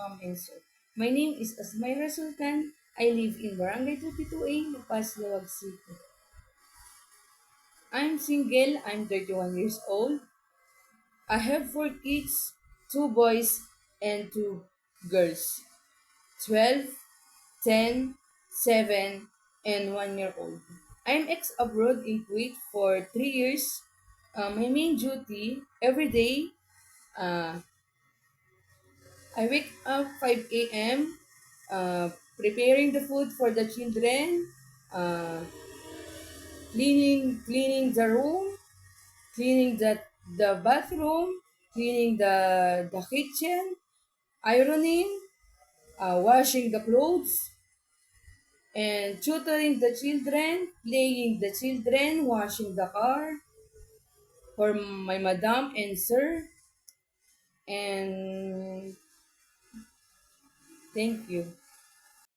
mom and sir. My name is Asmaira Sultan. I live in Barangay 32A, La Paz, Luwag City. I'm single. I'm 31 years old. I have four kids, two boys and two girls. 12, 10, 7, and 1 year old. I'm ex-abroad in Kuwait for 3 years. My main duty every day, uh, I wake up 5 a.m. Preparing the food for the children, uh, cleaning the room, cleaning the bathroom, cleaning the kitchen, ironing, washing the clothes, and tutoring the children, playing the children, washing the car for my madam and sir. And thank you.